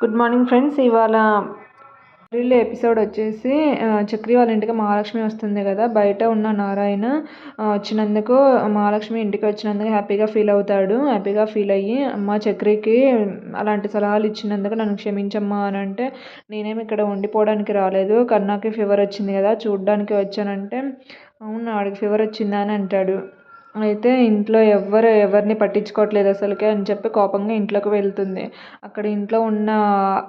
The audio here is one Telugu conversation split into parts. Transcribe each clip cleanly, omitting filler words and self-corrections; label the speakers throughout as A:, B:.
A: Good morning friends. ఇవాళ రీల్ ఎపిసోడ్ వచ్చేసి చక్రి వాళ్ళ ఇంటికి మహాలక్ష్మి వస్తుంది కదా. బయట ఉన్న నారాయణ వచ్చినందుకు, మహాలక్ష్మి ఇంటికి వచ్చినందుకు హ్యాపీగా ఫీల్ అయ్యి అమ్మ చక్రికి అలాంటి సలహాలు ఇచ్చినందుకు నన్ను క్షమించమ్మా అని అంటే, నేనేమి ఇక్కడ ఉండిపోవడానికి రాలేదు, కన్నాకి ఫీవర్ వచ్చింది కదా చూడ్డానికి వచ్చానంటే, అవును ఆడికి ఫీవర్ వచ్చిందా అని అంటాడు. అయితే ఇంట్లో ఎవరిని పట్టించుకోవట్లేదు అసలుకే అని చెప్పి కోపంగా ఇంట్లోకి వెళ్తుంది. అక్కడ ఇంట్లో ఉన్న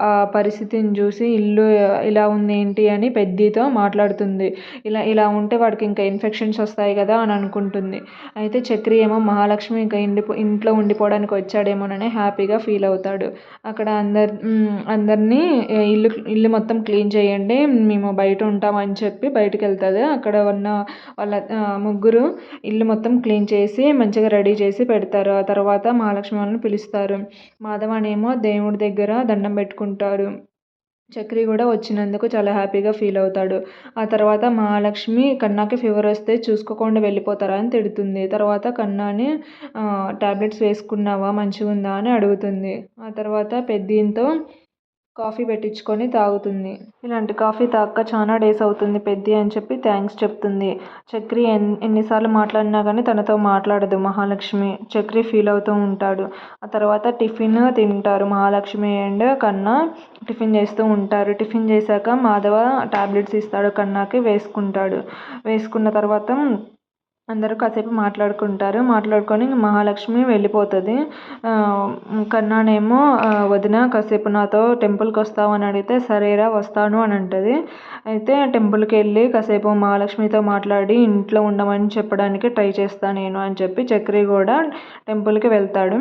A: ఆ పరిస్థితిని చూసి ఇల్లు ఇలా ఉంది ఏంటి అని పెద్దతో మాట్లాడుతుంది. ఇలా ఇలా ఉంటే వాడికి ఇంకా ఇన్ఫెక్షన్స్ వస్తాయి కదా అని అనుకుంటుంది. అయితే చక్రి ఏమో మహాలక్ష్మి ఇంకా ఇంట్లో ఉండిపోవడానికి వచ్చాడేమోనని హ్యాపీగా ఫీల్ అవుతాడు. అక్కడ అందరినీ ఇల్లు మొత్తం క్లీన్ చేయండి, మేము బయట ఉంటామని చెప్పి బయటకు వెళ్తుంది. అక్కడ ఉన్న వాళ్ళ ముగ్గురు ఇల్లు మొత్తం క్లీన్ చేసి మంచిగా రెడీ చేసి పెడతారు. ఆ తర్వాత మహాలక్ష్మి వాళ్ళని పిలుస్తారు. మాధవనేమో దేవుడి దగ్గర దండం పెట్టుకుంటారు. చక్రి కూడా వచ్చినందుకు చాలా హ్యాపీగా ఫీల్ అవుతాడు. ఆ తర్వాత మహాలక్ష్మి కన్నాకి ఫీవర్ వస్తే చూసుకోకుండా వెళ్ళిపోతారా అని తిడుతుంది. తర్వాత కన్నాని టాబ్లెట్స్ వేసుకున్నావా, మంచిగా ఉందా అని అడుగుతుంది. ఆ తర్వాత పెద్దీతో కాఫీ పెట్టించుకొని తాగుతుంది. ఇలాంటి కాఫీ తాగక చాలా డేస్ అవుతుంది పెద్ది అని చెప్పి థ్యాంక్స్ చెప్తుంది. చక్రి ఎన్నిసార్లు మాట్లాడినా కానీ తనతో మాట్లాడదు మహాలక్ష్మి. చక్రి ఫీల్ అవుతూ ఉంటాడు. ఆ తర్వాత టిఫిన్ తింటారు. మహాలక్ష్మి అండ్ కన్నా టిఫిన్ చేస్తూ ఉంటారు. టిఫిన్ చేశాక మాధవ టాబ్లెట్స్ ఇస్తాడు, కన్నాకి వేసుకుంటాడు. వేసుకున్న తర్వాత అందరూ కాసేపు మాట్లాడుకొని మహాలక్ష్మి వెళ్ళిపోతుంది. కన్నానేమో వదిన కాసేపు నాతో టెంపుల్కి వస్తావు అని అడిగితే, సరేరా వస్తాను అని అంటుంది. అయితే టెంపుల్కి వెళ్ళి కాసేపు మహాలక్ష్మితో మాట్లాడి ఇంట్లో ఉండమని చెప్పడానికి ట్రై చేస్తాను నేను అని చెప్పి చక్రి కూడా టెంపుల్కి వెళ్తాడు.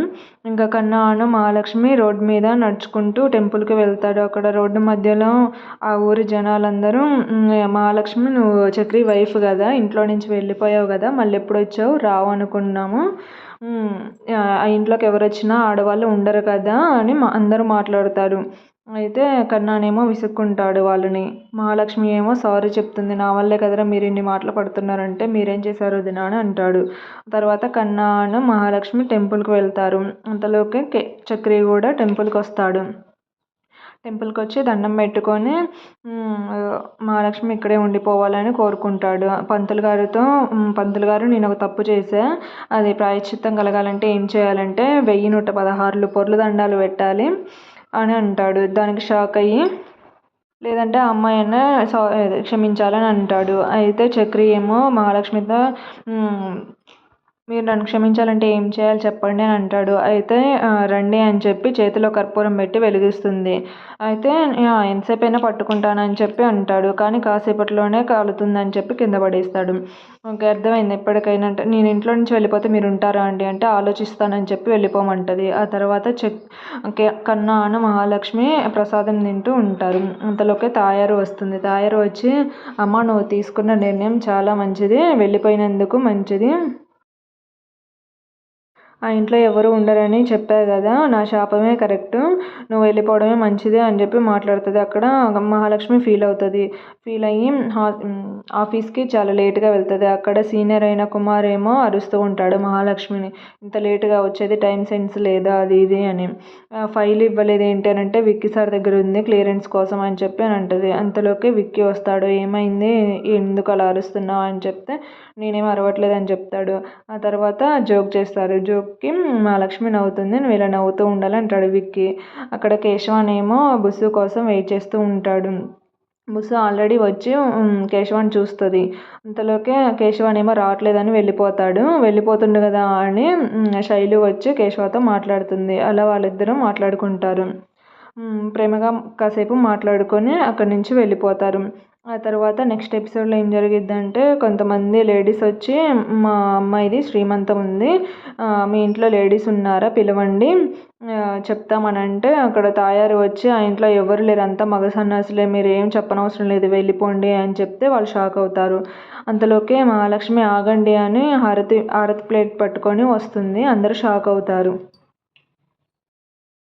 A: ఇంకా కన్నా మహాలక్ష్మి రోడ్డు మీద నడుచుకుంటూ టెంపుల్కి వెళ్తాడు. అక్కడ రోడ్డు మధ్యలో ఆ ఊరి జనాలందరూ, మహాలక్ష్మి నువ్వు చక్రి వైఫ్ కదా, ఇంట్లో నుంచి వెళ్ళిపోయావు కదా, మళ్ళీ ఎప్పుడు వచ్చావు, రావు అనుకున్నాము, ఆ ఇంట్లోకి ఎవరు వచ్చినా ఆడవాళ్ళు ఉండరు కదా అని అందరూ మాట్లాడతారు. అయితే కన్నానేమో విసుక్కుంటాడు వాళ్ళని. మహాలక్ష్మి ఏమో సారీ చెప్తుంది. నా వల్లే కదరా మీరు ఇన్ని మాటలు పడుతున్నారంటే, మీరేం చేశారు వదినా అని అంటాడు. తర్వాత కన్నాను మహాలక్ష్మి టెంపుల్కి వెళ్తారు. అంతలోకి చక్రి కూడా టెంపుల్కి వస్తాడు. టెంపుల్కి వచ్చి దండం పెట్టుకొని మహాలక్ష్మి ఇక్కడే ఉండిపోవాలని కోరుకుంటాడు. పంతులు గారు నేను ఒక తప్పు చేశా, అది ప్రాయశ్చిత్తం కలగాలంటే ఏం చేయాలంటే 1116 పొర్లు దండాలు పెట్టాలి అని అంటాడు. దానికి షాక్ అయ్యి, లేదంటే ఆ అమ్మాయిని క్షమించాలని అంటాడు. అయితే చక్రి ఏమో మహాలక్ష్మితో మీరు నన్ను క్షమించాలంటే ఏం చేయాలి చెప్పండి అని అంటాడు. అయితే రండి అని చెప్పి చేతిలో కర్పూరం పెట్టి వెలిగిస్తుంది. అయితే ఎంతసేపైనా పట్టుకుంటానని చెప్పి అంటాడు. కానీ కాసేపట్లోనే కాలుతుందని చెప్పి కింద పడేస్తాడు. ఓకే అర్థమైంది. ఎప్పటికైనా నేను ఇంట్లో నుంచి వెళ్ళిపోతే మీరు ఉంటారా అండి అంటే, ఆలోచిస్తానని చెప్పి వెళ్ళిపోమంటుంది. ఆ తర్వాత కన్నా మహాలక్ష్మి ప్రసాదం తింటూ ఉంటారు. అంతలోకే తాయారు వస్తుంది. తాయారు వచ్చి, అమ్మ నువ్వు తీసుకున్న నిర్ణయం చాలా మంచిది, వెళ్ళిపోయినందుకు మంచిది, ఆ ఇంట్లో ఎవరు ఉండరని చెప్పా కదా, నా శాపమే కరెక్టు, నువ్వు వెళ్ళిపోవడమే మంచిది అని చెప్పి మాట్లాడుతుంది. అక్కడ మహాలక్ష్మి ఫీల్ అవుతుంది. ఫీల్ అయ్యి ఆఫీస్కి చాలా లేట్గా వెళ్తుంది. అక్కడ సీనియర్ అయిన కుమార్ ఏమో అరుస్తూ ఉంటాడు మహాలక్ష్మిని, ఇంత లేట్గా వచ్చేది, టైం సెన్స్ లేదా అది ఇది అని. ఫైల్ ఇవ్వలేదు ఏంటి అని అంటే, విక్కీ సార్ దగ్గర ఉంది క్లియరెన్స్ కోసం అని చెప్పి అని అంటుంది. అంతలోకి విక్కీ వస్తాడు. ఏమైంది, ఎందుకు అలా అరుస్తున్నావు అని చెప్తే, నేనేం అరవట్లేదు అని చెప్తాడు. ఆ తర్వాత జోక్ చేస్తారు. జోక్కి మహాలక్ష్మి నవ్వుతుంది. నువ్వు ఇలా నవ్వుతూ ఉండాలి అంటాడు విక్కీ. అక్కడ కేశవానేమో బుస్సు కోసం వెయిట్ చేస్తూ ఉంటాడు. బుస్సు ఆల్రెడీ వచ్చి కేశవాన్ని చూస్తుంది. అంతలోకే కేశవానేమో రావట్లేదని వెళ్ళిపోతుండు కదా అని శైలు వచ్చి కేశవతో మాట్లాడుతుంది. అలా వాళ్ళిద్దరూ మాట్లాడుకుంటారు. ప్రేమగా కాసేపు మాట్లాడుకొని అక్కడి నుంచి వెళ్ళిపోతారు. ఆ తర్వాత నెక్స్ట్ ఎపిసోడ్లో ఏం జరిగిద్దంటే, కొంతమంది లేడీస్ వచ్చి, మా అమ్మాయిది శ్రీమంతం ఉంది, మీ ఇంట్లో లేడీస్ ఉన్నారా పిలవండి చెప్తామని అంటే, అక్కడ తాయారు వచ్చి, ఆ ఇంట్లో ఎవరు లేరు, అంతా మగ సన్నాసులే, మీరు ఏం చెప్పనవసరం లేదు వెళ్ళిపోండి అని చెప్తే వాళ్ళు షాక్ అవుతారు. అంతలోకే మహాలక్ష్మి ఆగండి అని హారతి ప్లేట్ పట్టుకొని వస్తుంది. అందరూ షాక్ అవుతారు.